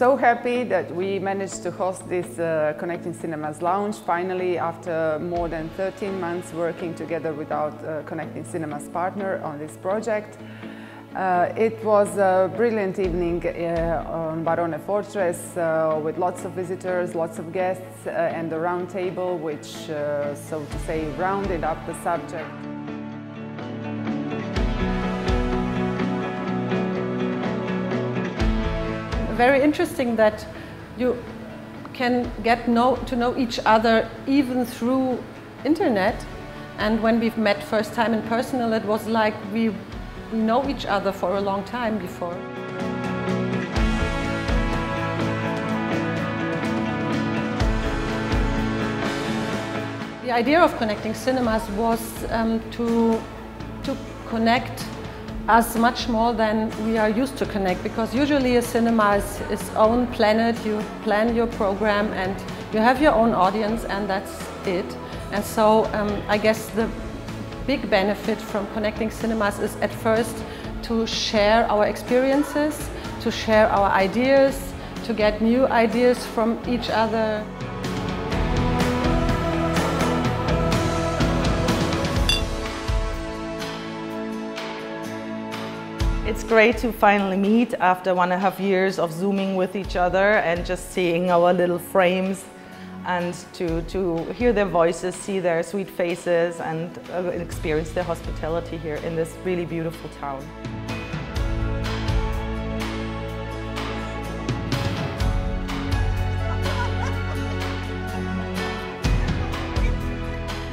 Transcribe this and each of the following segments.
so happy that we managed to host this Connecting Cinemas Lounge finally after more than 13 months working together with our Connecting Cinemas partner on this project. It was a brilliant evening on Barone Fortress with lots of visitors, lots of guests and a round table which, so to say, rounded up the subject. Very interesting that you can get to know each other even through internet, and when we've met first time in person, it was like we know each other for a long time before. The idea of Connecting Cinemas was to connect us much more than we are used to connect, because usually a cinema is its own planet. You plan your program and you have your own audience and that's it. And so I guess the big benefit from Connecting Cinemas is at first to share our experiences, to share our ideas, to get new ideas from each other. It's great to finally meet after 1.5 years of Zooming with each other and just seeing our little frames, and to hear their voices, see their sweet faces and experience their hospitality here in this really beautiful town.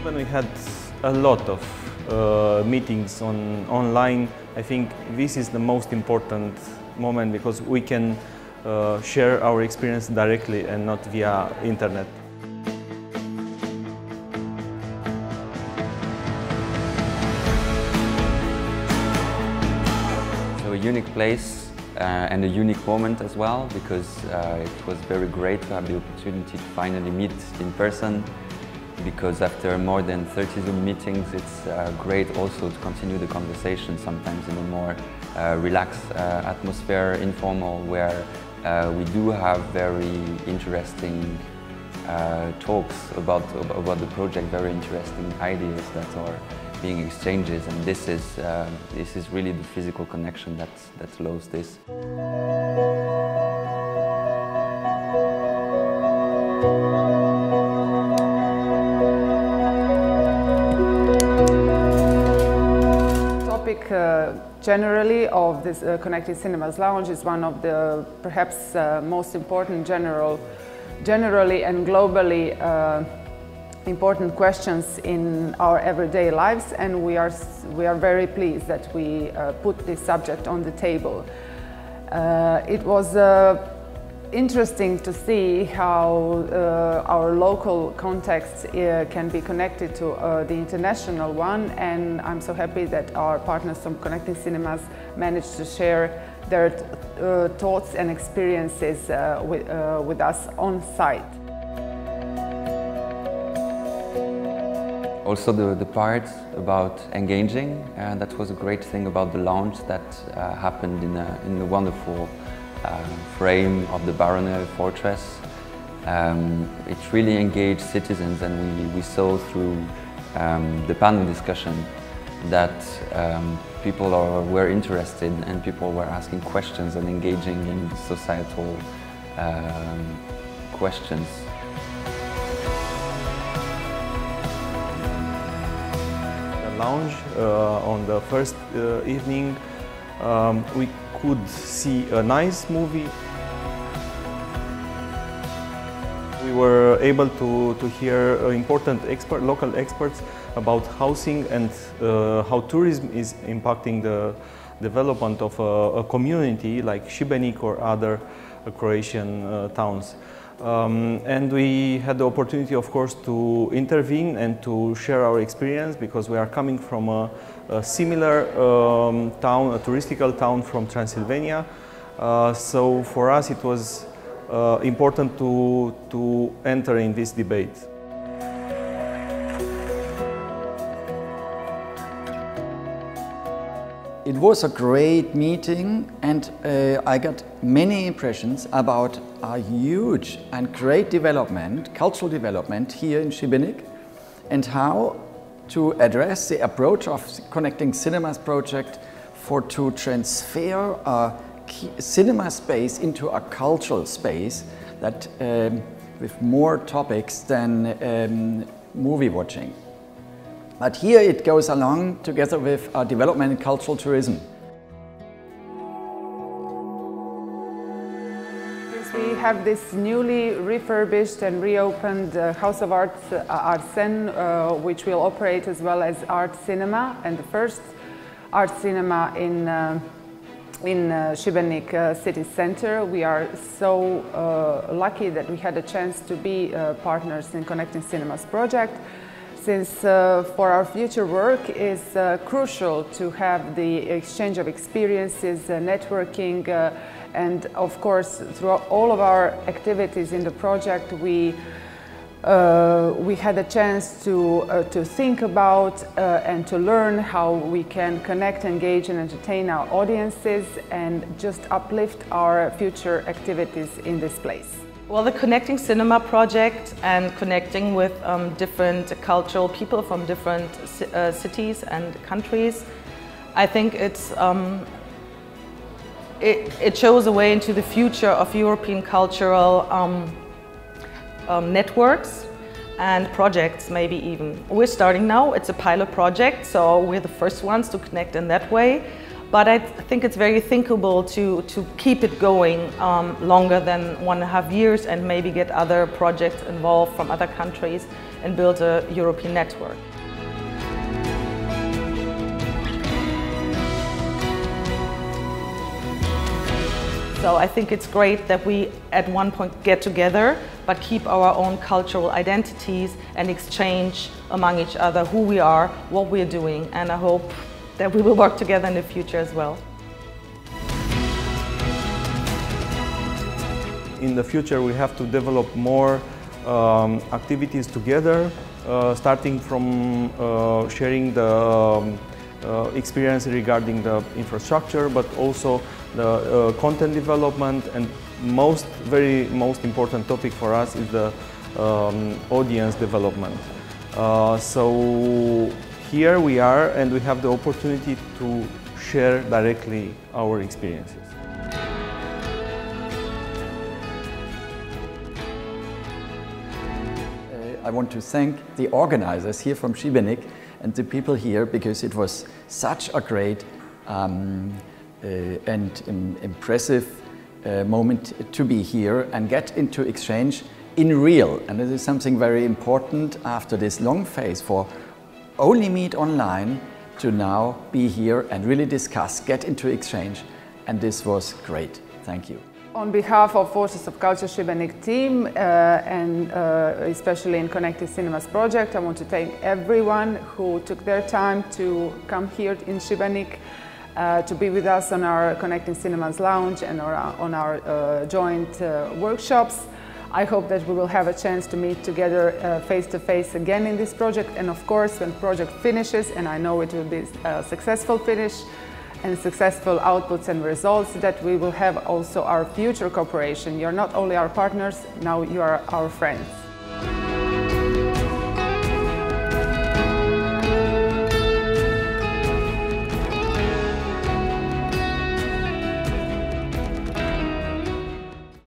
When we had a lot of meetings online, I think this is the most important moment because we can share our experience directly and not via internet. So a unique place and a unique moment as well, because it was very great to have the opportunity to finally meet in person. Because after more than 30 Zoom meetings, it's great also to continue the conversation sometimes in a more relaxed atmosphere, informal, where we do have very interesting talks about the project, very interesting ideas that are being exchanged, and this is really the physical connection that allows this. Generally of this Connected Cinemas Lounge is one of the perhaps most important generally and globally important questions in our everyday lives, and we are very pleased that we put this subject on the table. It was interesting to see how our local context can be connected to the international one, and I'm so happy that our partners from Connecting Cinemas managed to share their thoughts and experiences with us on site. Also the part about engaging, that was a great thing about the launch that happened in a wonderful frame of the Barone Fortress. It really engaged citizens, and we saw through the panel discussion that people were interested and people were asking questions and engaging in societal questions. The lounge on the first evening, we could see a nice movie. We were able to hear important local experts about housing and how tourism is impacting the development of a community like Šibenik or other Croatian towns. And we had the opportunity, of course, to intervene and to share our experience, because we are coming from a similar town, a touristical town from Transylvania. So for us it was important to enter in this debate. It was a great meeting, and I got many impressions about a huge and great development, cultural development here in Šibenik, and how to address the approach of Connecting Cinemas project to transfer a cinema space into a cultural space that with more topics than movie watching. But here it goes along together with development in cultural tourism. We have this newly refurbished and reopened House of Arts, Arsen, which will operate as well as art cinema, and the first art cinema in Šibenik city center. We are so lucky that we had a chance to be partners in Connecting Cinemas project, since for our future work is crucial to have the exchange of experiences, networking, and of course throughout all of our activities in the project we had a chance to think about and to learn how we can connect, engage and entertain our audiences and just uplift our future activities in this place. Well, the Connecting Cinema project and connecting with different cultural people from different cities and countries, I think it shows a way into the future of European cultural networks and projects, maybe even. We're starting now, it's a pilot project, so we're the first ones to connect in that way. But I think it's very thinkable to keep it going longer than 1.5 years and maybe get other projects involved from other countries and build a European network. So I think it's great that we at one point get together but keep our own cultural identities and exchange among each other who we are, what we're doing, and I hope that we will work together in the future as well. In the future we have to develop more activities together, starting from sharing the experience regarding the infrastructure, but also the content development, and most important topic for us is the audience development. So here we are and we have the opportunity to share directly our experiences. I want to thank the organizers here from Šibenik and the people here, because it was such a great and impressive moment to be here and get into exchange in real. And this is something very important after this long phase for only meet online to now be here and really discuss, get into exchange. And this was great. Thank you. On behalf of Forces of Culture Šibenik team and especially in Connecting Cinemas project, I want to thank everyone who took their time to come here in Šibenik to be with us on our Connecting Cinemas lounge and on our joint workshops. I hope that we will have a chance to meet together face to face again in this project, and of course when the project finishes, and I know it will be a successful finish and successful outputs and results, that we will have also our future cooperation. You're not only our partners, now you are our friends.